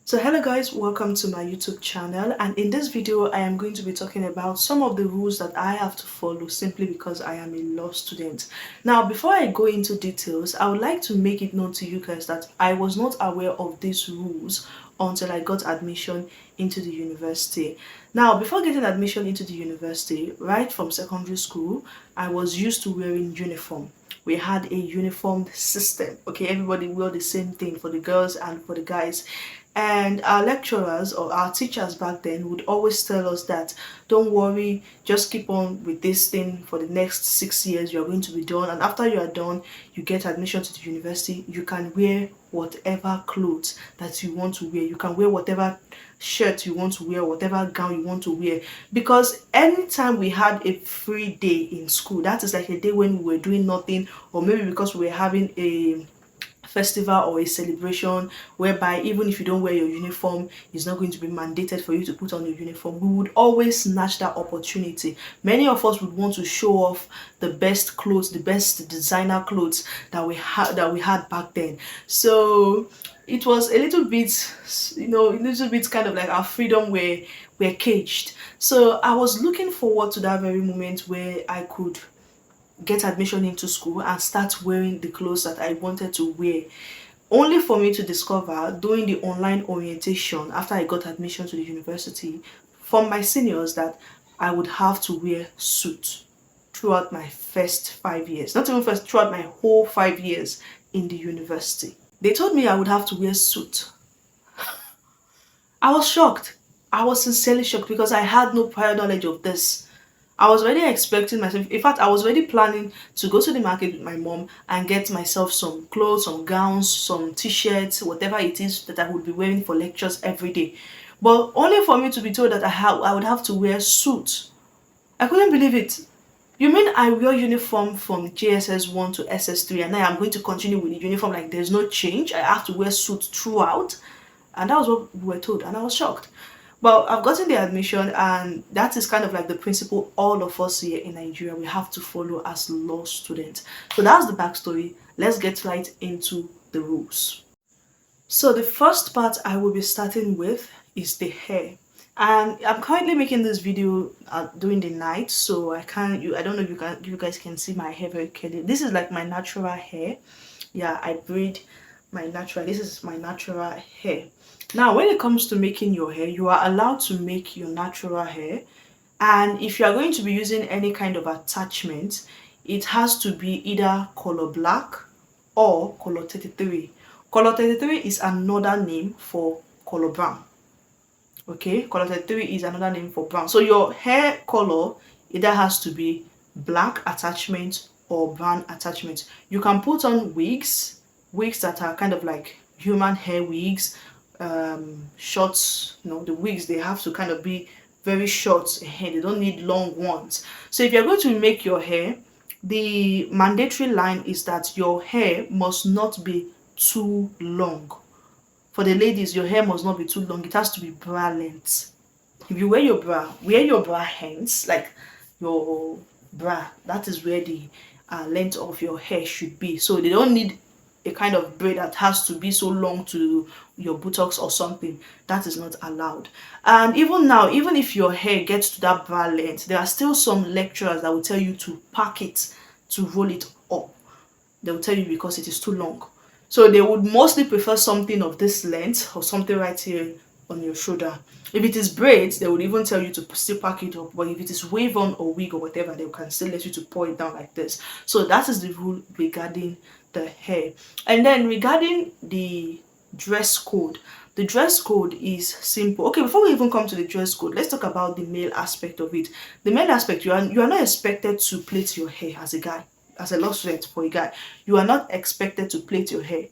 So hello guys, welcome to my YouTube channel, and in this video I am going to be talking about some of the rules that I have to follow simply because I am a law student. Now before I go into details, I would like to make it known to you guys that I was not aware of these rules until I got admission into the university. Now before getting admission into the university, right from secondary school, I was used to wearing uniform. We had a uniformed system. Okay, everybody wore the same thing for the girls and for the guys. And our lecturers or our teachers back then would always tell us that don't worry, just keep on with this thing for the next 6 years. You're going to be done, and after you are done, you get admission to the university. You can wear whatever clothes that you want to wear. You can wear whatever shirt you want to wear, whatever gown you want to wear, because anytime we had a free day in school, that is like a day when we were doing nothing, or maybe because we were having a festival or a celebration whereby even if you don't wear your uniform, it's not going to be mandated for you to put on your uniform, we would always snatch that opportunity. Many of us would want to show off the best clothes, the best designer clothes that we had back then. So it was a little bit, a little bit kind of like our freedom were caged. So I was looking forward to that very moment where I could get admission into school and start wearing the clothes that I wanted to wear. Only for me to discover during the online orientation after I got admission to the university from my seniors that I would have to wear suit throughout my first 5 years. Not even first, throughout my whole 5 years in the university. They told me I would have to wear suit. I was shocked. I was sincerely shocked because I had no prior knowledge of this. I was already expecting myself. In fact, I was already planning to go to the market with my mom and get myself some clothes, some gowns, some t-shirts, whatever it is that I would be wearing for lectures every day. But only for me to be told that I would have to wear suit. I couldn't believe it. You mean I wear uniform from JSS 1 to SS3 and now I'm going to continue with the uniform like there's no change? I have to wear suit throughout? And that was what we were told, and I was shocked. Well, I've gotten the admission, and that is kind of like the principle all of us here in Nigeria we have to follow as law students. So that's the backstory. Let's get right into the rules. So the first part I will be starting with is the hair. And I'm currently making this video during the night, so I don't know if you guys can see my hair very clearly. This is like my natural hair. Yeah, I braid my natural. This is my natural hair. Now, when it comes to making your hair, you are allowed to make your natural hair. And if you are going to be using any kind of attachment, it has to be either color black or color 33. Color 33 is another name for color brown. Okay, color 33 is another name for brown. So your hair color either has to be black attachment or brown attachment. You can put on wigs that are kind of like human hair wigs, shorts. The wigs, they have to kind of be very short hair. They don't need long ones. So if you're going to make your hair, the mandatory line is that your hair must not be too long. For the ladies, your hair must not be too long. It has to be bra length. If you wear your bra hands, like your bra, that is where the length of your hair should be. So they don't need a kind of braid that has to be so long to your buttocks or something. That is not allowed. And even now, even if your hair gets to that bra length, there are still some lecturers that will tell you to pack it, to roll it up. They will tell you because it is too long. So they would mostly prefer something of this length or something right here on your shoulder. If it is braids, they would even tell you to still pack it up. But if it is wave on or wig or whatever, they can still let you to pour it down like this. So that is the rule regarding the hair. And then regarding the dress code, the dress code is simple. Okay, before we even come to the dress code, let's talk about the male aspect of it. The male aspect, you are not expected to plait your hair as a guy. As a law student, for a guy, you are not expected to plait your hair.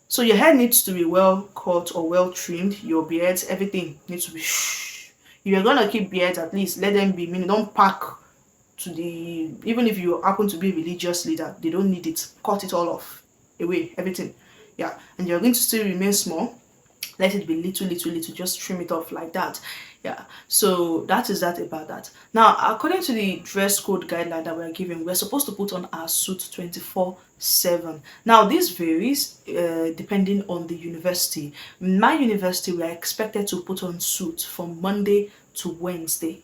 So your hair needs to be well cut or well trimmed. Your beards, everything needs to be If you're gonna keep beards, at least let them be, meaning don't pack to the, even if you happen to be a religious leader, they don't need it. Cut it all off, away, everything. Yeah, and you're going to still remain small. let it be little little little, just trim it off like that. Yeah, so that is that about that. Now, according to the dress code guideline that we're given, we're supposed to put on our suit 24/7. Now, this varies depending on the university. In my university, we are expected to put on suits from Monday to Wednesday.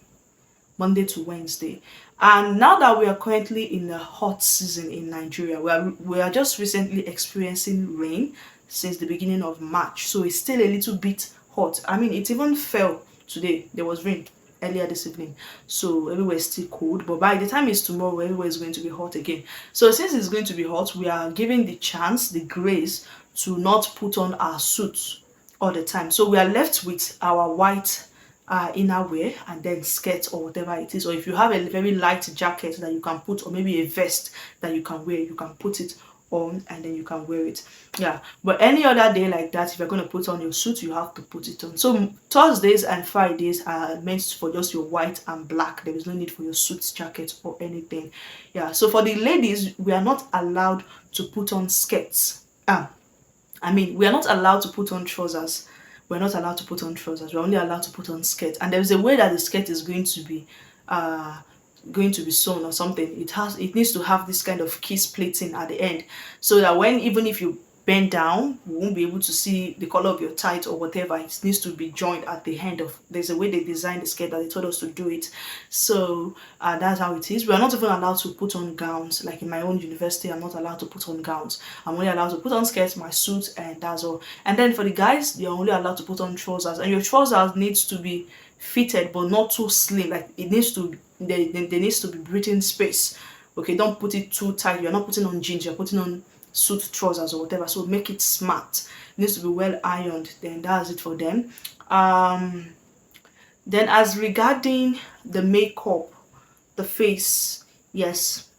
Monday to Wednesday. And now that we are currently in the hot season in Nigeria, we are just recently experiencing rain since the beginning of March. So it's still a little bit hot. I mean, it even fell today. There was rain earlier this evening. So everywhere is still cold. But by the time it's tomorrow, everywhere is going to be hot again. So since it's going to be hot, we are given the chance, the grace to not put on our suits all the time. So we are left with our white inner wear and then skirt or whatever it is, or if you have a very light jacket that you can put, or maybe a vest that you can wear, you can put it on and then you can wear it. Yeah, but any other day like that, if you're going to put on your suit, you have to put it on. So Thursdays and Fridays are meant for just your white and black. There is no need for your suits, jacket or anything. Yeah, so for the ladies, we are not allowed to put on skirts. We are not allowed to put on trousers. We're not allowed to put on trousers. We're only allowed to put on skirt. And there's a way that the skirt is going to be sewn or something. It needs to have this kind of kiss plating at the end, so that even if you bend down, you won't be able to see the color of your tight or whatever. It needs to be joined at the end of. There's a way they designed the skirt that they told us to do it. So that's how it is. We are not even allowed to put on gowns. Like in my own university, I'm not allowed to put on gowns. I'm only allowed to put on skirts, my suit, and that's all. And then for the guys, you're only allowed to put on trousers, and your trousers needs to be fitted but not too slim. Like it needs to, there needs to be breathing space. Okay, don't put it too tight. You're not putting on jeans, you're putting on suit trousers or whatever. So make it smart. It needs to be well ironed. Then that's it for them. Then as regarding the makeup, the face, yes,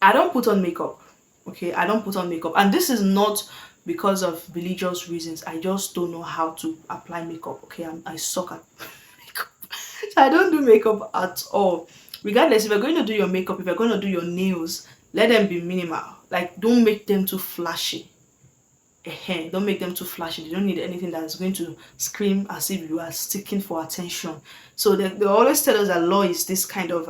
I don't put on makeup. Okay, I don't put on makeup, and this is not because of religious reasons. I just don't know how to apply makeup. Okay, I suck at makeup. So I don't do makeup at all. Regardless, if you're going to do your makeup, if you're going to do your nails, let them be minimal. Like, don't make them too flashy. Don't make them too flashy. They don't need anything that is going to scream as if you are seeking for attention. So they always tell us that law is this kind of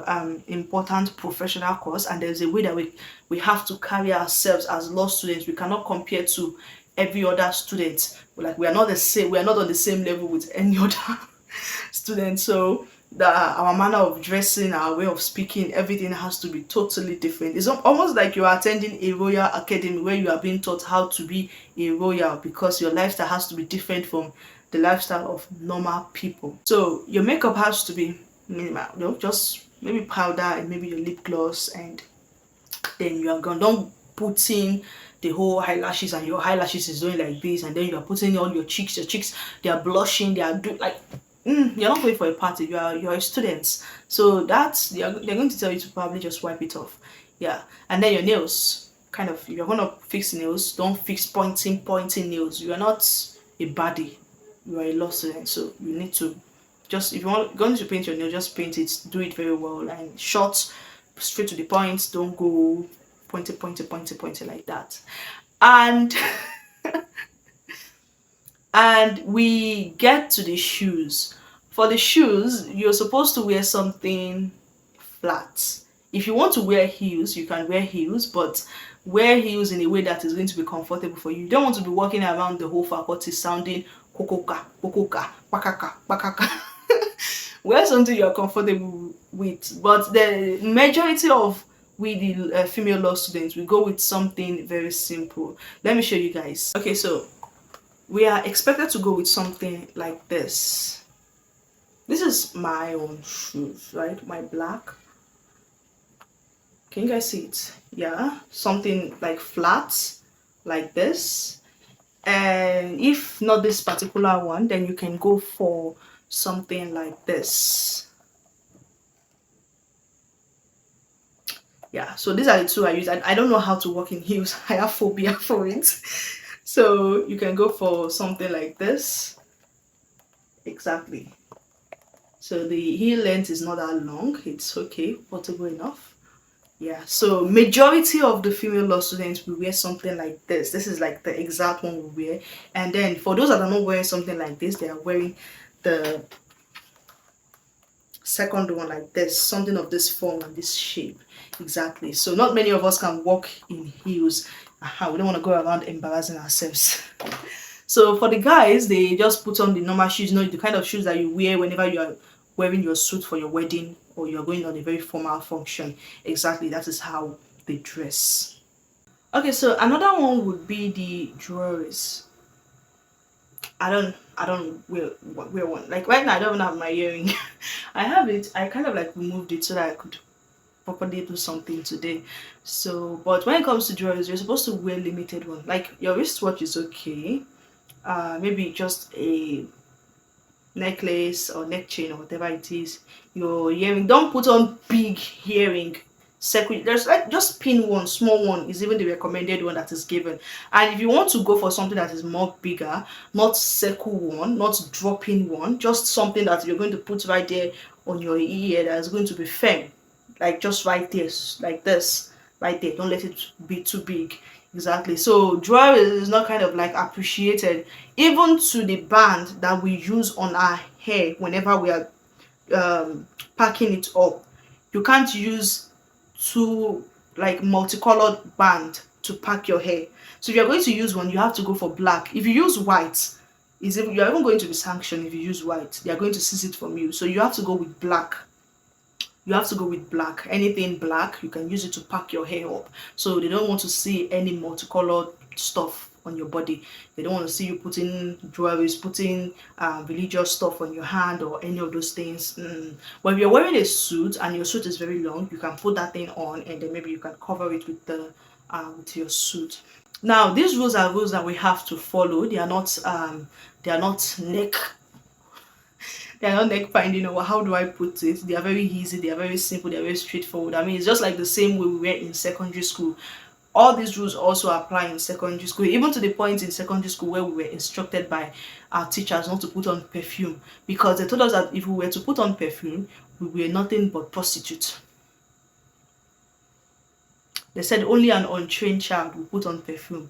important professional course, and there's a way that we have to carry ourselves as law students. We cannot compare to every other student. Like, we are not the same. We are not on the same level with any other student. So our manner of dressing, our way of speaking, everything has to be totally different. It's almost like you are attending a royal academy where you are being taught how to be a royal, because your lifestyle has to be different from the lifestyle of normal people. So your makeup has to be minimal, just maybe powder and maybe your lip gloss, and then you are gone. Don't put in the whole eyelashes, and your eyelashes is doing like this, and then you are putting on your cheeks they are blushing, they are doing like you're not going for a party, you're a student. So they're going to tell you to probably just wipe it off. Yeah. And then your nails, kind of, if you're gonna fix nails, don't fix pointing nails. You are not a body, you are a law student. So you need to just, if you're going to paint your nail, just paint it, do it very well, and short, straight to the point. Don't go pointy like that. And and we get to the shoes. For the shoes, you're supposed to wear something flat. If you want to wear heels, you can wear heels, but wear heels in a way that is going to be comfortable for you. You don't want to be walking around the whole faculty sounding kokoka, pakaka, pakaka. Wear something you're comfortable with. But the majority of the female law students, we go with something very simple. Let me show you guys. Okay, so we are expected to go with something like this. This is my own shoes, right? My black. Can you guys see it? Yeah, something like flat, like this. And if not this particular one, then you can go for something like this. Yeah, so these are the two I use. I don't know how to walk in heels. I have phobia for it. So you can go for something like this. Exactly. So the heel length is not that long. It's okay, portable enough. Yeah, so majority of the female law students will wear something like this. This is like the exact one we wear. And then for those that are not wearing something like this, they are wearing the second one like this, something of this form and this shape. Exactly. So not many of us can walk in heels. We don't want to go around embarrassing ourselves. So for the guys, they just put on the normal shoes, the kind of shoes that you wear whenever you are wearing your suit for your wedding or you're going on a very formal function. Exactly, that is how they dress. Okay, so another one would be the drawers. I don't wear one. Like right now, I don't even have my earring. I have it. I kind of like removed it so that I could properly do something today. So, but when it comes to drawers, you're supposed to wear limited one. Like your wristwatch is okay. Maybe just a necklace or neck chain or whatever it is. Your earring, don't put on big earring. There's like just pin one, small one is even the recommended one that is given. And if you want to go for something that is more bigger, not circle one, not dropping one, just something that you're going to put right there on your ear that is going to be firm, like just right there, like this, right there. Don't let it be too big. Exactly. So drawer is not kind of like appreciated, even to the band that we use on our hair whenever we are packing it up. You can't use two like multicolored band to pack your hair. So if you're going to use one, you have to go for black. If you use white, you're even going to be sanctioned. If you use white, they are going to seize it from you. So you have to go with black. You have to go with black. Anything black, you can use it to pack your hair up. So they don't want to see any multicolored stuff on your body. They don't want to see you putting jewelries, putting religious stuff on your hand or any of those things. But if you're wearing a suit and your suit is very long, you can put that thing on and then maybe you can cover it with your suit. Now these rules are rules that we have to follow. They are not neck binding, or how do I put it? They are very easy, they are very simple, they are very straightforward. I mean, it's just like the same way we were in secondary school. All these rules also apply in secondary school, even to the point in secondary school where we were instructed by our teachers not to put on perfume, because they told us that if we were to put on perfume, we were nothing but prostitutes. They said only an untrained child will put on perfume.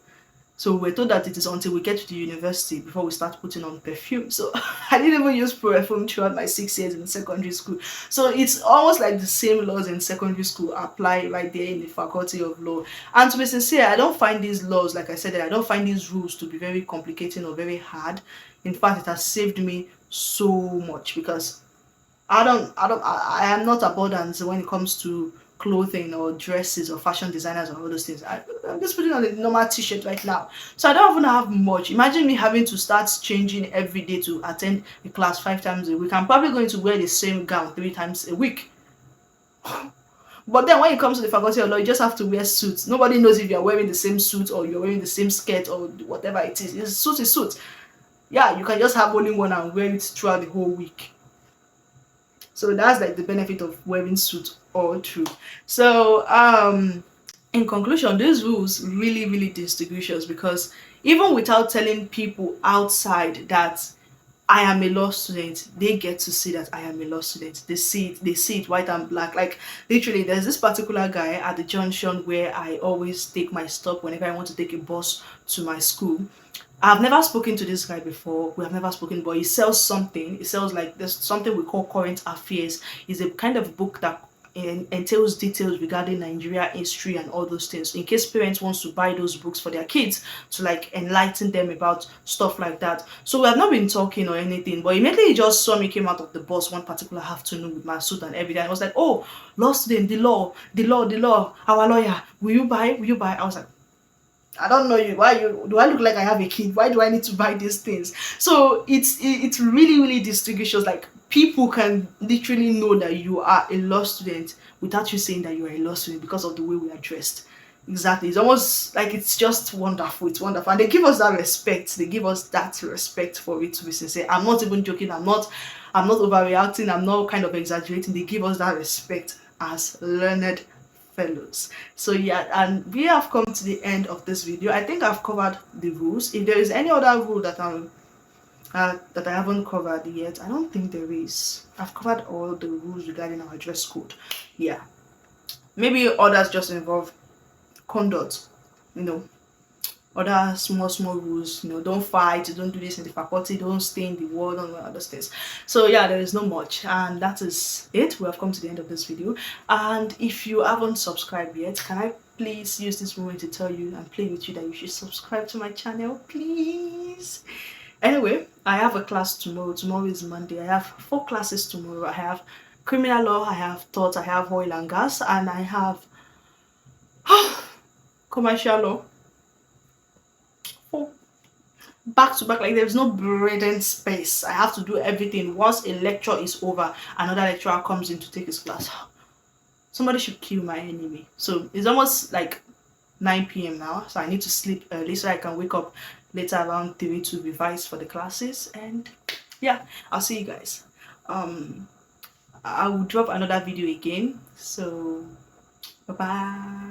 So we're told that it is until we get to the university before we start putting on perfume. So I didn't even use perfume throughout my 6 years in secondary school. So it's almost like the same laws in secondary school apply right there in the faculty of law. And to be sincere, I don't find these laws, like I said, I don't find these rules to be very complicating or very hard. In fact, it has saved me so much because I am not abundant when it comes to clothing or dresses or fashion designers or all those things. I'm just putting on a normal t-shirt right now. So I don't even have much. Imagine me having to start changing every day to attend a class 5 times a week. I'm probably going to wear the same gown 3 times a week. But then when it comes to the faculty of law, you just have to wear suits. Nobody knows if you're wearing the same suit or you're wearing the same skirt or whatever it is. It's suit is suit. Yeah, you can just have only one and wear it throughout the whole week. So that's like the benefit of wearing suit all through. So in conclusion, these rules really distinguish us, because even without telling people outside that I am a law student, they get to see that I am a law student. They see it white and black. Like literally, there's this particular guy at the junction where I always take my stop whenever I want to take a bus to my school. I've never spoken to this guy before. We have never spoken, but he sells something. He sells like there's something we call current affairs. It's a kind of book that entails details regarding Nigeria history and all those things. In case parents wants to buy those books for their kids to like enlighten them about stuff like that. So we have not been talking or anything, but immediately he just saw me came out of the bus one particular afternoon with my suit and everything. I was like, oh, law student, the law, our lawyer. Will you buy? Will you buy? I was like, I don't know you. Why you do I look like I have a kid? Why do I need to buy these things? So it's really distinguishes. Like people can literally know that you are a law student without you saying that you are a law student because of the way we are dressed. Exactly. It's almost like it's just wonderful. It's wonderful. And they give us that respect. They give us that respect for it, to be sincere. I'm not even joking. I'm not overreacting. I'm not kind of exaggerating. They give us that respect as learned fellows. So yeah, and we have come to the end of this video. I think I've covered the rules. If there is any other rule that I haven't covered yet, I don't think there is. I've covered all the rules regarding our dress code. Yeah. Maybe others just involve conduct, you know, other small rules, don't fight, don't do this in the faculty, don't stay in the world, and other things. So yeah, there is not much, and that is it. We have come to the end of this video, and if you haven't subscribed yet, can I please use this moment to tell you and play with you that you should subscribe to my channel, please. Anyway, I have a class tomorrow. Tomorrow is Monday. I have 4 classes tomorrow. I have criminal law, I have tort, I have oil and gas, and I have commercial law. 4 back to back, like there's no breathing space. I have to do everything. Once a lecture is over, another lecturer comes in to take his class. Somebody should kill my enemy. So it's almost like 9 p.m. now, so I need to sleep early so I can wake up later around 3 to revise for the classes. And yeah, I'll see you guys. I will drop another video again, so bye bye.